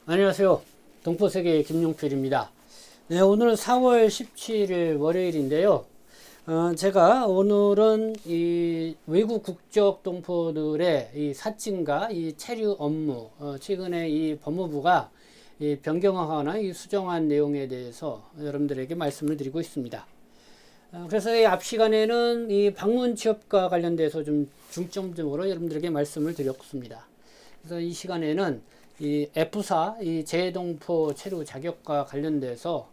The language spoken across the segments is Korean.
안녕하세요. 동포세계 김용필입니다. 네, 오늘은 4월 17일 월요일인데요. 제가 오늘은 이 외국 국적 동포들의 이 사증과 이 체류 업무, 최근에 이 법무부가 이 변경하거나 이 수정한 내용에 대해서 여러분들에게 말씀을 드리고 있습니다. 그래서 이 앞 시간에는 이 방문 취업과 관련돼서 좀 중점적으로 여러분들에게 말씀을 드렸습니다. 그래서 이 시간에는 이 F사 이 재동포 체류 자격과 관련돼서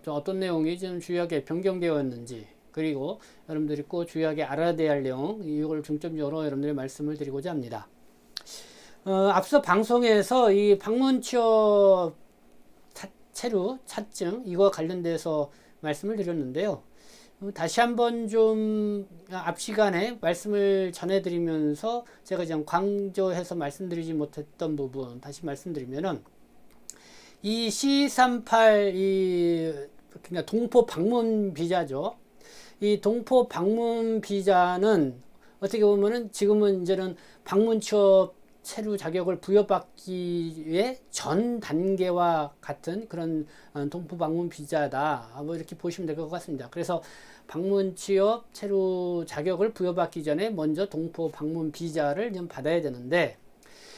좀 어떤 내용이 좀 주요하게 변경되었는지, 그리고 여러분들이 꼭 주요하게 알아야 할 내용, 이걸 중점적으로 여러분들이 말씀을 드리고자 합니다. 앞서 방송에서 이 방문 취업 체류 차증 이거 관련돼서 말씀을 드렸는데요. 다시 한번 좀 앞 시간에 말씀을 전해드리면서 제가 좀 강조해서 말씀드리지 못했던 부분 다시 말씀드리면은 이 C38 그러니까 동포 방문 비자죠. 이 동포 방문 비자는 어떻게 보면은 지금은 이제는 방문 취업 체류 자격을 부여받기 위해 전 단계와 같은 그런 동포 방문 비자다. 뭐 이렇게 보시면 될 것 같습니다. 그래서 방문 취업 체류 자격을 부여받기 전에 먼저 동포 방문 비자를 좀 받아야 되는데,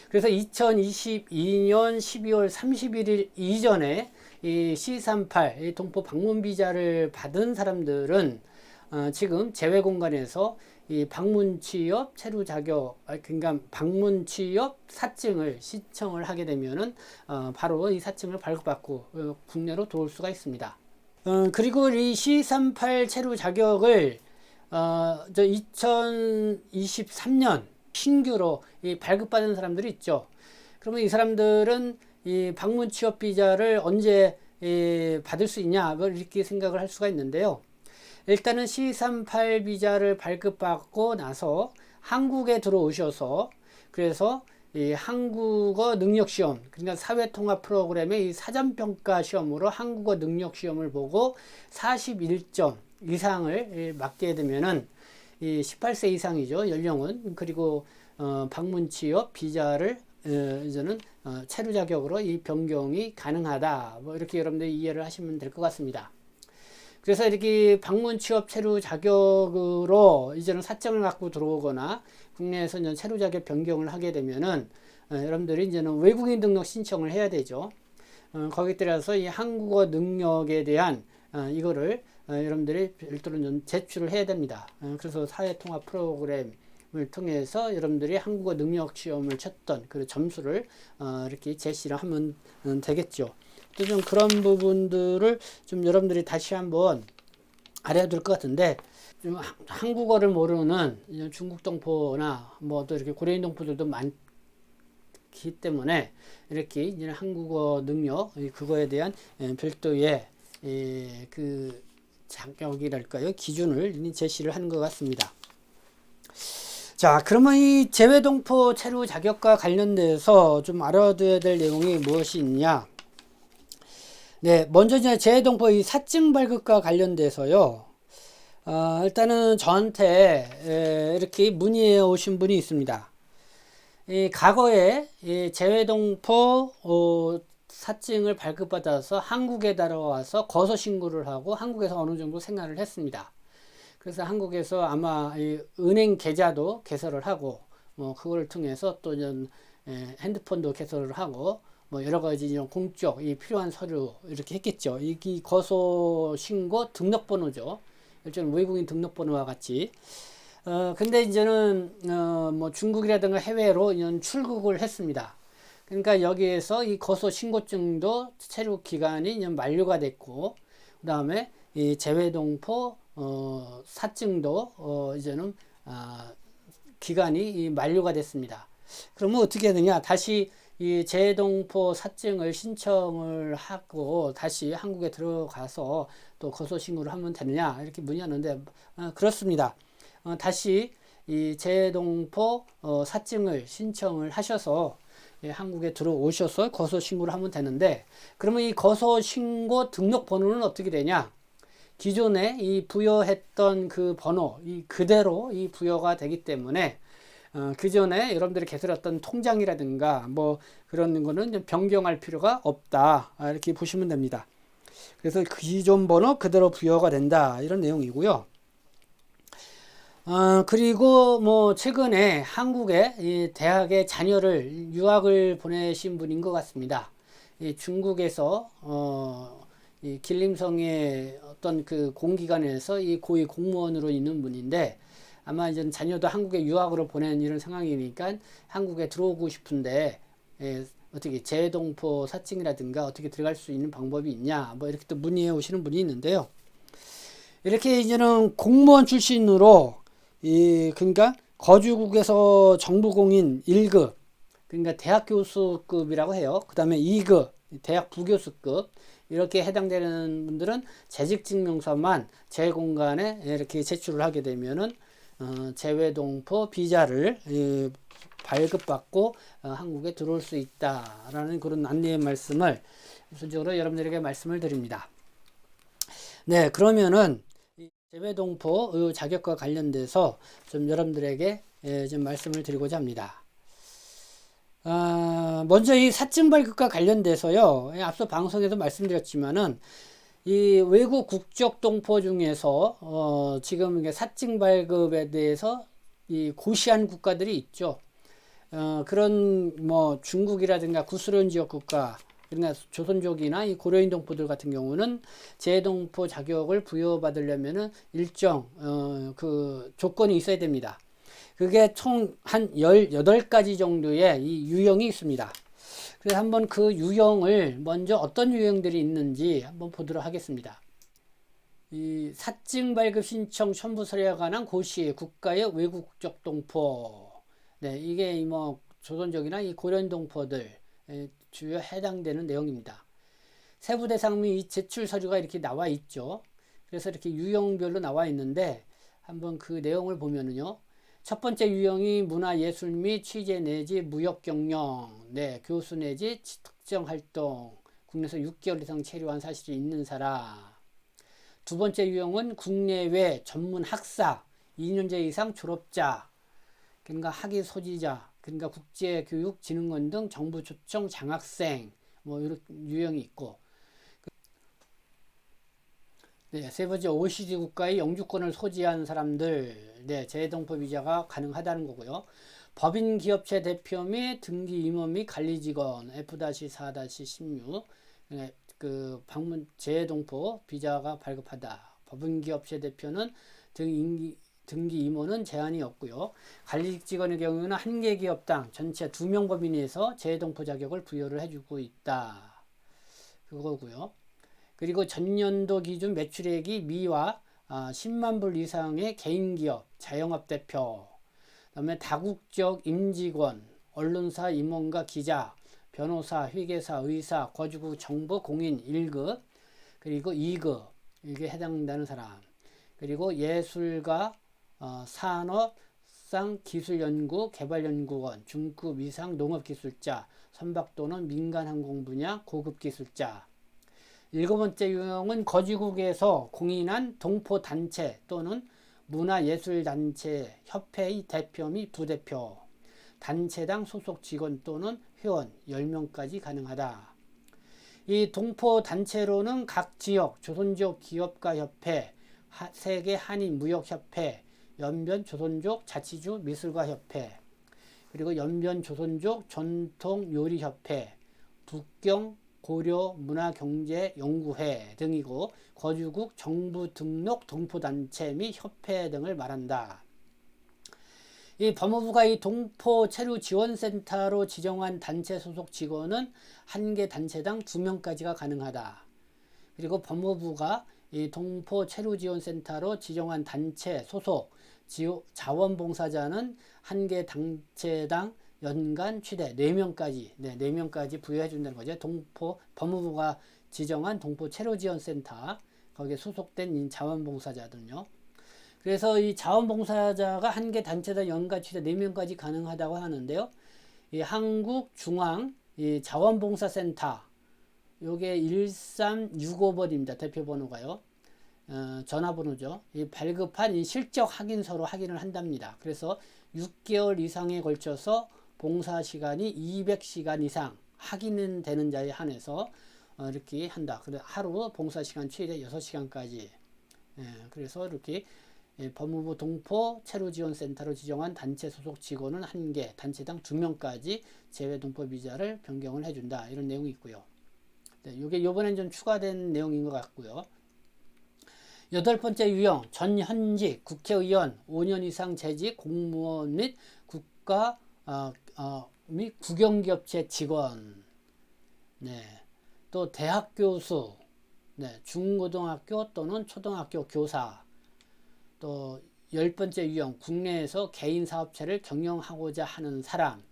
그래서 2022년 12월 31일 이전에 이 C38 이 동포 방문 비자를 받은 사람들은 지금 재외 공간에서 이 방문 취업 체류 자격, 그러니까 방문 취업 사증을 신청을 하게 되면은 바로 이 사증을 발급받고 국내로 들어올 수가 있습니다. 그리고 이 C38 체류 자격을 2023년 신규로 이 발급받은 사람들이 있죠. 그러면 이 사람들은 이 방문 취업 비자를 언제 받을 수 있냐, 이렇게 생각을 할 수가 있는데요. 일단은 C38 비자를 발급받고 나서 한국에 들어오셔서, 그래서 이 한국어 능력 시험, 그러니까 사회통합 프로그램의 이 사전평가 시험으로 한국어 능력 시험을 보고 41점 이상을 맞게 되면은 이 18세 이상이죠, 연령은. 그리고 방문 취업 비자를 이제는 체류 자격으로 이 변경이 가능하다. 뭐 이렇게 여러분들이 이해를 하시면 될 것 같습니다. 그래서 이렇게 방문 취업 체류 자격으로 이제는 사증을 갖고 들어오거나 국내에서 이제 체류 자격 변경을 하게 되면은 여러분들이 이제는 외국인 등록 신청을 해야 되죠. 거기에 따라서 이 한국어 능력에 대한 이거를 여러분들이 별도로 좀 제출을 해야 됩니다. 그래서 사회통합 프로그램을 통해서 여러분들이 한국어 능력 시험을 쳤던 그 점수를 이렇게 제시를 하면 되겠죠. 또 좀 그런 부분들을 좀 여러분들이 다시 한번 알아야 될 것 같은데, 좀 한국어를 모르는 중국 동포나 뭐 또 이렇게 고려인 동포들도 많기 때문에 이렇게 이제 한국어 능력 그거에 대한 별도의 그 자격이랄까요, 기준을 제시를 하는 것 같습니다. 자, 그러면 이 재외동포 체류 자격과 관련돼서 좀 알아둬야 될 내용이 무엇이 있냐? 네, 먼저 이제 재외동포 이 사증 발급과 관련돼서요. 일단은 저한테 이렇게 문의해 오신 분이 있습니다. 이 과거에 이 재외동포 사증을 발급받아서 한국에 들어와서 거소 신고를 하고 한국에서 어느 정도 생활을 했습니다. 그래서 한국에서 아마 이 은행 계좌도 개설을 하고, 뭐 그걸 통해서 또 핸드폰도 개설을 하고, 뭐 여러 가지 공적 이 필요한 서류 이렇게 했겠죠. 이 거소 신고 등록번호죠. 일종의 외국인 등록번호와 같이. 근데 이제는 뭐 중국이라든가 해외로 이런 출국을 했습니다. 그러니까 여기에서 이 거소 신고증도 체류 기간이 만료가 됐고, 그 다음에 이 재외동포 사증도 이제는 기간이 만료가 됐습니다. 그러면 어떻게 되느냐? 다시 이 재동포 사증을 신청을 하고 다시 한국에 들어가서 또 거소 신고를 하면 되느냐, 이렇게 문의하는데 그렇습니다. 다시 이 재동포 사증을 신청을 하셔서 한국에 들어오셔서 거소 신고를 하면 되는데, 그러면 이 거소 신고 등록 번호는 어떻게 되냐? 기존에 이 부여했던 그 번호 이 그대로 이 부여가 되기 때문에 그 전에 여러분들이 개설했던 통장이라든가 뭐 그런 거는 변경할 필요가 없다. 이렇게 보시면 됩니다. 그래서 기존 번호 그대로 부여가 된다. 이런 내용이고요. 그리고 뭐 최근에 한국에 이 대학에 자녀를 유학을 보내신 분인 것 같습니다. 이 중국에서 이 길림성의 어떤 그 공기관에서 이 고위 공무원으로 있는 분인데 아마 이제 자녀도 한국에 유학으로 보낸 이런 상황이니까 한국에 들어오고 싶은데 어떻게 재동포 사증이라든가 어떻게 들어갈 수 있는 방법이 있냐 뭐 이렇게 또 문의해 오시는 분이 있는데요. 이렇게 이제는 공무원 출신으로 그러니까 거주국에서 정부공인 1급 그러니까 대학 교수급이라고 해요. 그 다음에 2급 대학 부교수급 이렇게 해당되는 분들은 재직증명서만 재공간에 이렇게 제출을 하게 되면은 재외동포 비자를 발급받고 한국에 들어올 수 있다라는 그런 안내의 말씀을 우선적으로 여러분들에게 말씀을 드립니다. 네, 그러면은 재외동포 자격과 관련돼서 좀 여러분들에게 좀 말씀을 드리고자 합니다. 먼저 이 사증 발급과 관련돼서요. 앞서 방송에도 말씀드렸지만은 이 외국 국적 동포 중에서 지금 사증 발급에 대해서 이 고시한 국가들이 있죠. 그런 뭐 중국이라든가 구소련 지역 국가 그러니까 조선족이나 이 고려인 동포들 같은 경우는 재동포 자격을 부여받으려면은 일정 그 조건이 있어야 됩니다. 그게 총 한 18가지 정도의 이 유형이 있습니다. 그래서 한번 그 유형을 먼저 어떤 유형들이 있는지 한번 보도록 하겠습니다. 이 사증 발급 신청 첨부 서류에 관한 고시 국가의 외국 국적 동포. 네, 이게 뭐 조선족이나 이 고려인 동포들 주요 해당되는 내용입니다. 세부 대상 및 제출 서류가 이렇게 나와 있죠. 그래서 이렇게 유형별로 나와 있는데 한번 그 내용을 보면은요. 첫 번째 유형이 문화예술 및 취재 내지 무역 경영, 네, 교수 내지 특정 활동, 국내에서 6개월 이상 체류한 사실이 있는 사람. 두 번째 유형은 국내외 전문 학사, 2년제 이상 졸업자, 그러니까 학위 소지자, 그러니까 국제교육진흥원 등 정부 초청 장학생, 뭐 이런 유형이 있고. 네, 세 번째 OECD 국가의 영주권을 소지한 사람들, 네, 재동포 비자가 가능하다는 거고요. 법인 기업체 대표 및 등기 임원 및 관리 직원 F-4-16 그 방문 재동포 비자가 발급하다. 법인 기업체 대표는 등기 임원은 제한이 없고요. 관리직 직원의 경우는 한 개 기업당 전체 2명 범위내에서 재동포 자격을 부여를 해주고 있다. 그거고요. 그리고 전년도 기준 매출액이 미와 10만 불 이상의 개인기업, 자영업 대표, 그다음에 다국적 임직원, 언론사 임원과 기자, 변호사, 회계사, 의사, 거주국 정보 공인 1급, 그리고 2급 이게 해당되는 사람, 그리고 예술가, 산업, 기술연구, 개발연구원, 중급 이상 농업기술자, 선박 또는 민간항공 분야 고급기술자. 7번째 유형은 거주국에서 공인한 동포단체 또는 문화예술단체 협회의 대표 및 부대표, 단체당 소속 직원 또는 회원 10명까지 가능하다. 이 동포단체로는 각 지역 조선족 기업가 협회, 세계 한인 무역협회, 연변 조선족 자치주 미술가 협회, 그리고 연변 조선족 전통요리협회, 북경 고려 문화경제연구회 등이고 거주국 정부 등록 동포단체 및 협회 등을 말한다. 이 법무부가 이 동포 체류 지원센터로 지정한 단체 소속 직원은 한 개 단체당 2명까지가 가능하다. 그리고 법무부가 이 동포 체류 지원센터로 지정한 단체 소속 자원봉사자는 한 개 단체당 연간 최대 4명까지, 4명까지 부여해 준다는 거죠. 법무부가 지정한 동포 체류지원센터, 거기에 소속된 자원봉사자들요. 그래서 이 자원봉사자가 한 개 단체당 연간 최대 4명까지 가능하다고 하는데요. 이 한국중앙 이 자원봉사센터, 요게 1365번입니다. 대표번호가요. 전화번호죠. 이 발급한 이 실적 확인서로 확인을 한답니다. 그래서 6개월 이상에 걸쳐서 봉사 시간이 200시간 이상 하기는 되는 자에 한해서 이렇게 한다. 그래 하루 봉사 시간 최대 6시간까지. 그래서 이렇게 법무부 동포 체류지원센터로 지정한 단체 소속 직원은 1개, 단체당 2명까지 재외 동포 비자를 변경을 해준다. 이런 내용이 있고요. 이게 요번엔 좀 추가된 내용인 것 같고요. 8번째 유형, 전현직 국회의원 5년 이상 재직 공무원 및 국가 및 국영기업체 직원, 또 대학 교수, 중고등학교 또는 초등학교 교사, 또 10번째 유형, 국내에서 개인 사업체를 경영하고자 하는 사람,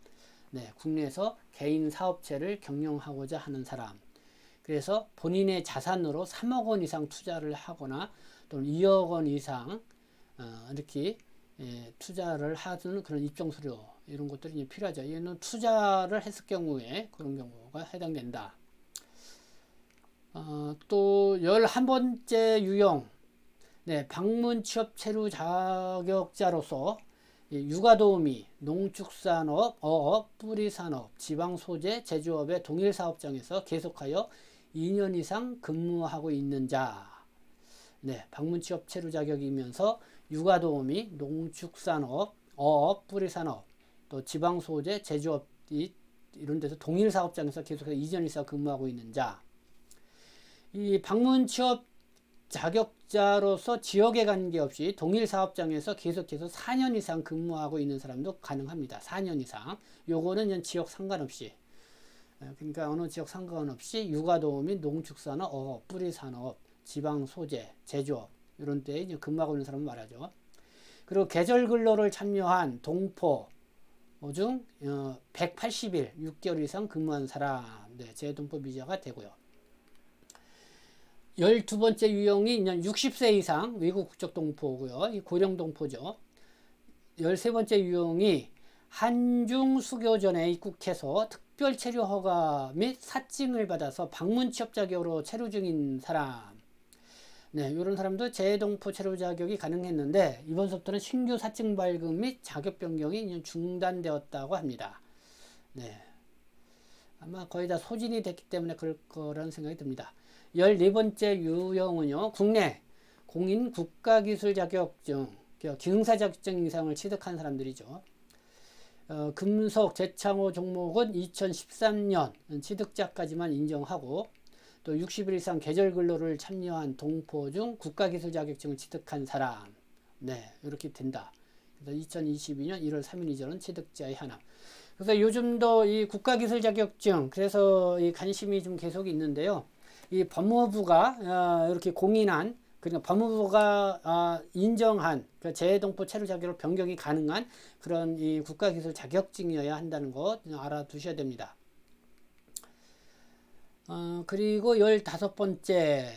국내에서 개인 사업체를 경영하고자 하는 사람. 그래서 본인의 자산으로 3억 원 이상 투자를 하거나 또는 2억 원 이상 이렇게 투자를 하는 그런 입증서류 이런 것들이 이제 필요하죠. 이는 투자를 했을 경우에 그런 경우가 해당된다. 또 11번째 유형, 방문 취업 체류 자격자로서 육아도우미, 농축산업, 어업, 뿌리산업, 지방소재, 제조업의 동일 사업장에서 계속하여 2년 이상 근무하고 있는 자. 방문 취업 체류 자격이면서 육아도우미, 농축산업, 어업, 뿌리산업, 또 지방소재, 제조업 이런 데서 동일 사업장에서 계속해서 2년 이상 근무하고 있는 자. 이 방문 취업 자격자로서 지역에 관계없이 동일 사업장에서 계속해서 4년 이상 근무하고 있는 사람도 가능합니다. 4년 이상. 요거는 지역 상관없이. 그러니까 어느 지역 상관없이 육아도우미, 농축산업, 어업, 뿌리산업, 지방소재, 제조업 이런 데에 이제 근무하고 있는 사람을 말하죠. 그리고 계절 근로를 참여한 동포 중 180일, 6개월 이상 근무한 사람, 재외동포 비자가 되고요. 12번째 유형이 60세 이상 외국 국적 동포고요. 이 고령 동포죠. 13번째 유형이 한중 수교전에 입국해서 특별 체류 허가 및 사증을 받아서 방문 취업 자격으로 체류 중인 사람. 이런 사람도 재외동포 체류 자격이 가능했는데 이번서부터는 신규 사증 발급 및 자격 변경이 중단되었다고 합니다. 아마 거의 다 소진이 됐기 때문에 그럴 거라는 생각이 듭니다. 14번째 유형은요, 국내 공인 국가기술 자격증, 기능사 자격증 이상을 취득한 사람들이죠. 금속 재창호 종목은 2013년 취득자까지만 인정하고 또 60일 이상 계절 근로를 참여한 동포 중 국가기술 자격증을 취득한 사람, 이렇게 된다. 그래서 2022년 1월 3일 이전은 취득자의 하나. 그래서 요즘도 이 국가기술 자격증, 그래서 이 관심이 좀 계속 있는데요. 이 법무부가 이렇게 공인한, 그러니까 법무부가 인정한 재외동포 체류 자격으로 변경이 가능한 그런 이 국가기술 자격증이어야 한다는 것 알아두셔야 됩니다. 그리고 15번째,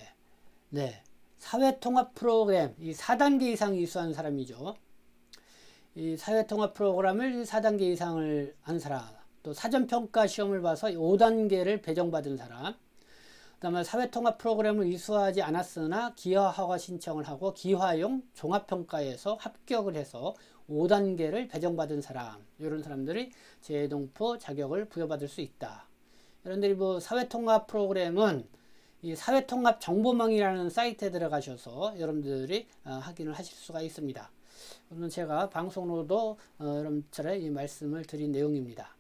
사회통합 프로그램, 이 4단계 이상 이수한 사람이죠. 이 사회통합 프로그램을 4단계 이상을 한 사람, 또 사전평가 시험을 봐서 5단계를 배정받은 사람, 그 다음에 사회통합 프로그램을 이수하지 않았으나 기하허가 신청을 하고 기하용 종합평가에서 합격을 해서 5단계를 배정받은 사람, 이런 사람들이 재외동포 자격을 부여받을 수 있다. 여러분들이 뭐 사회통합 프로그램은 이 사회통합 정보망이라는 사이트에 들어가셔서 여러분들이 확인을 하실 수가 있습니다. 오늘 제가 방송으로도 여러분들의 이 말씀을 드린 내용입니다.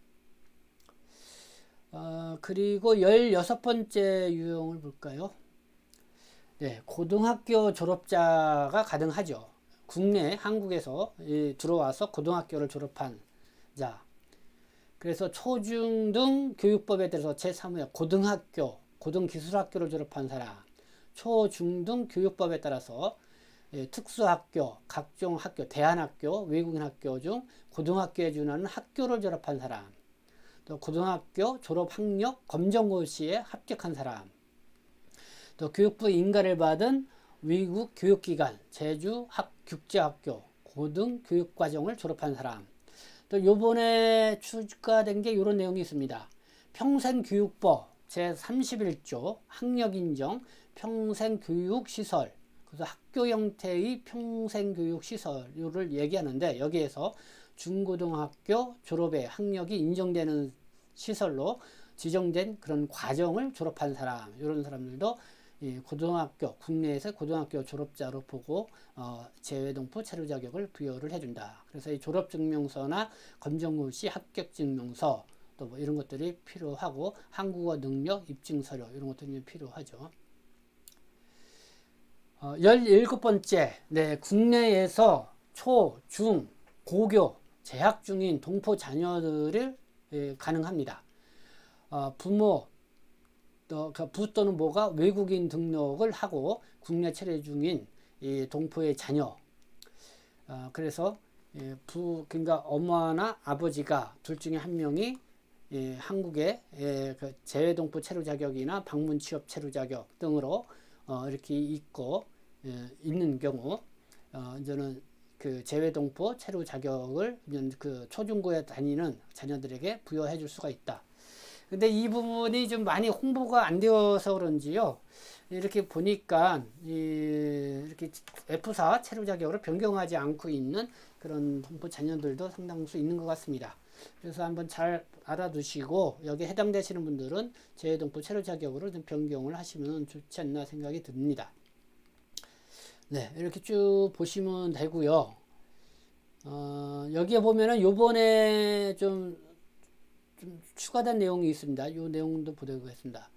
그리고 16번째 유형을 볼까요? 고등학교 졸업자가 가능하죠. 국내 한국에서 들어와서 고등학교를 졸업한 자. 그래서 초중등 교육법에 따라서 제3회 고등학교, 고등기술학교를 졸업한 사람, 초중등 교육법에 따라서 특수학교, 각종 학교, 대안학교, 외국인 학교 중 고등학교에 준하는 학교를 졸업한 사람, 또 고등학교 졸업학력 검정고시에 합격한 사람, 또 교육부 인가를 받은 외국 교육기관, 제주 국제학교, 고등교육과정을 졸업한 사람, 또 요번에 추가된 게 이런 내용이 있습니다. 평생교육법 제31조 학력인정 평생교육시설, 그래서 학교 형태의 평생교육시설을 얘기하는데 여기에서 중고등학교 졸업에 학력이 인정되는 시설로 지정된 그런 과정을 졸업한 사람, 이런 사람들도 이 고등학교, 국내에서 고등학교 졸업자로 보고 재외동포 체류 자격을 부여를 해준다. 그래서 이 졸업증명서나 검정 후 시 합격증명서 또 뭐 이런 것들이 필요하고 한국어 능력 입증서류 이런 것들이 필요하죠. 17번째, 네, 국내에서 초, 중, 고교 재학 중인 동포 자녀들을 가능합니다. 부모 부 또는 모가 외국인 등록을 하고 국내 체류 중인 이 동포의 자녀, 그래서 그러니까 엄마나 아버지가 둘 중에 한 명이 한국의 그 재외동포 체류 자격이나 방문 취업 체류 자격 등으로 이렇게 있고 있는 경우 이제는 그 재외동포 체류 자격을 그 초중고에 다니는 자녀들에게 부여해 줄 수가 있다. 근데 이 부분이 좀 많이 홍보가 안 되어서 그런지요. 이렇게 보니까 이렇게 F4 체류 자격으로 변경하지 않고 있는 그런 동포 자녀들도 상당수 있는 것 같습니다. 그래서 한번 잘 알아두시고 여기에 해당되시는 분들은 재외동포 체류 자격으로 좀 변경을 하시면 좋지 않나 생각이 듭니다. 네, 이렇게 쭉 보시면 되고요. 여기에 보면은 요번에 좀 추가된 내용이 있습니다. 이 내용도 보도록하겠습니다.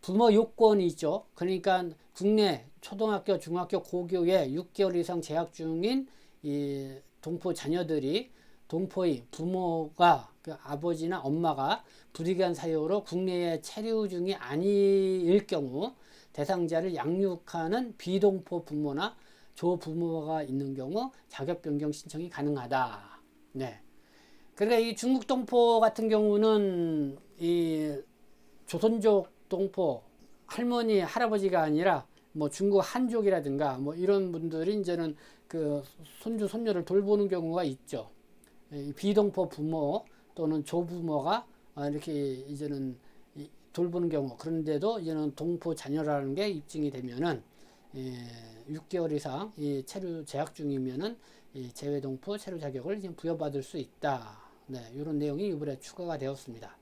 부모 요건이 있죠. 그러니까 국내 초등학교, 중학교, 고교에 6개월 이상 재학 중인 이 동포 자녀들이 동포의 부모가 그 아버지나 엄마가 불이익한 사유로 국내에 체류 중이 아닐 경우 대상자를 양육하는 비동포 부모나 조부모가 있는 경우 자격 변경 신청이 가능하다. 네. 그러니까 이 중국 동포 같은 경우는 이 조선족 동포 할머니 할아버지가 아니라 뭐 중국 한족이라든가 뭐 이런 분들이 이제는 그 손주 손녀를 돌보는 경우가 있죠. 비동포 부모 또는 조부모가 이렇게 이제는 돌보는 경우, 그런데도 이제는 동포 자녀라는 게 입증이 되면은 6개월 이상 이 체류 재학 중이면은 이 재외동포 체류 자격을 지금 부여받을 수 있다. 네, 이런 내용이 이번에 추가가 되었습니다.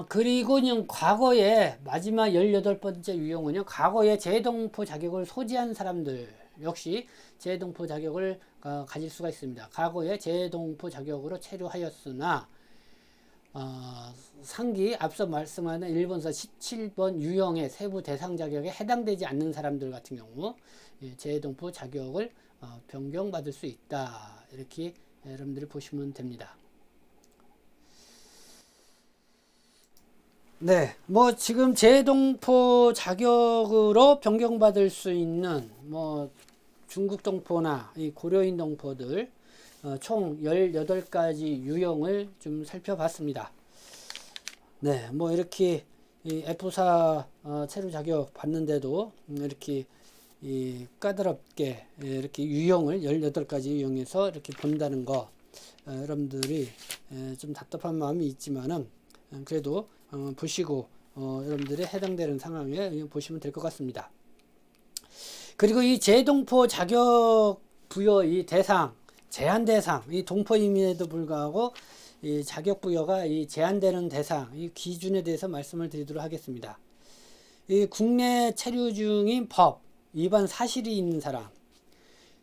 그리고 과거에 마지막 18번째 유형은요, 과거에 재외동포 자격을 소지한 사람들 역시 재외동포 자격을 가질 수가 있습니다. 과거에 재외동포 자격으로 체류하였으나 상기 앞서 말씀하는 1번서 17번 유형의 세부 대상 자격에 해당되지 않는 사람들 같은 경우 재외동포 자격을 변경받을 수 있다. 이렇게 여러분들이 보시면 됩니다. 네, 뭐 지금 재외동포 자격으로 변경받을 수 있는 뭐 중국 동포나 이 고려인 동포들 총 18가지 유형을 좀 살펴봤습니다. 네, 뭐 이렇게 이 F4 체류 자격 받는데도 이렇게 까다롭게 이렇게 유형을 18가지 유형에서 이렇게 본다는 거 여러분들이 좀 답답한 마음이 있지만은 그래도 보시고 여러분들이 해당되는 상황에 보시면 될 것 같습니다. 그리고 이 재동포 자격 부여 이 대상 제한 대상 이 동포임에도 불구하고 이 자격 부여가 이 제한되는 대상 이 기준에 대해서 말씀을 드리도록 하겠습니다. 이 국내 체류 중인 법 위반 사실이 있는 사람,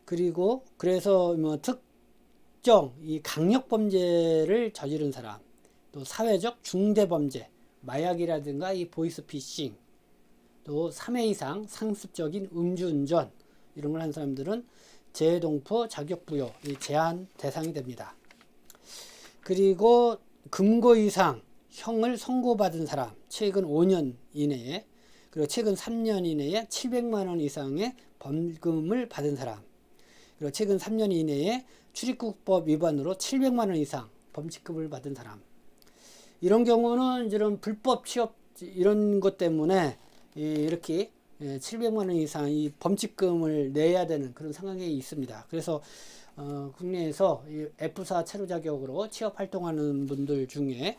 그리고 그래서 뭐 특정 이 강력 범죄를 저지른 사람, 또 사회적 중대 범죄 마약이라든가 이 보이스피싱, 또 3회 이상 상습적인 음주운전 이런 걸 한 사람들은 재동포 자격 부여 제한 대상이 됩니다. 그리고 금고 이상 형을 선고받은 사람, 최근 5년 이내에, 그리고 최근 3년 이내에 700만 원 이상의 벌금을 받은 사람, 그리고 최근 3년 이내에 출입국법 위반으로 700만 원 이상 범칙금을 받은 사람, 이런 경우는 이런 불법 취업 이런 것 때문에 이렇게 700만 원 이상 이 범칙금을 내야 되는 그런 상황이 있습니다. 그래서 국내에서 이 F4 체류 자격으로 취업 활동하는 분들 중에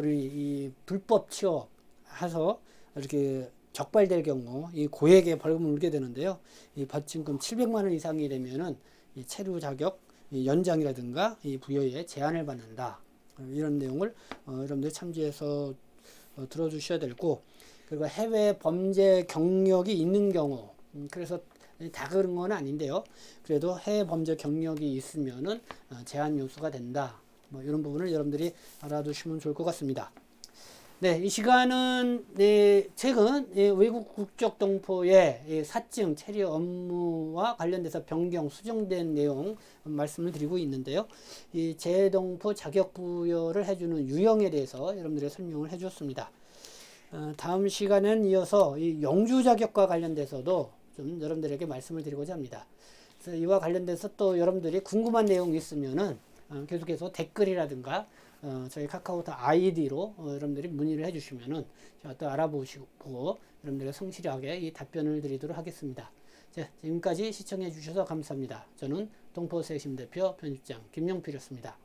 이 불법 취업해서 이렇게 적발될 경우 이 고액의 벌금을 물게 되는데요. 이 벌칙금 700만 원 이상이 되면은 이 체류 자격 연장이라든가 이 부여에 제한을 받는다. 이런 내용을 여러분들이 참조해서 들어주셔야 되고, 그리고 해외 범죄 경력이 있는 경우, 그래서 다 그런 건 아닌데요. 그래도 해외 범죄 경력이 있으면은 제한 요소가 된다. 뭐 이런 부분을 여러분들이 알아두시면 좋을 것 같습니다. 네, 이 시간은 최근 외국 국적 동포의 사증 체류 업무와 관련돼서 변경 수정된 내용 말씀을 드리고 있는데요. 이 재동포 자격 부여를 해주는 유형에 대해서 여러분들의 설명을 해주었습니다. 다음 시간은 이어서 이 영주 자격과 관련돼서도 좀 여러분들에게 말씀을 드리고자 합니다. 그래서 이와 관련돼서 또 여러분들이 궁금한 내용이 있으면은 계속해서 댓글이라든가 저희 카카오톡 아이디로 여러분들이 문의를 해주시면은 제가 또 알아보시고 여러분들의 성실하게 이 답변을 드리도록 하겠습니다. 자, 지금까지 시청해 주셔서 감사합니다. 저는 동포세심 대표 편집장 김용필이었습니다.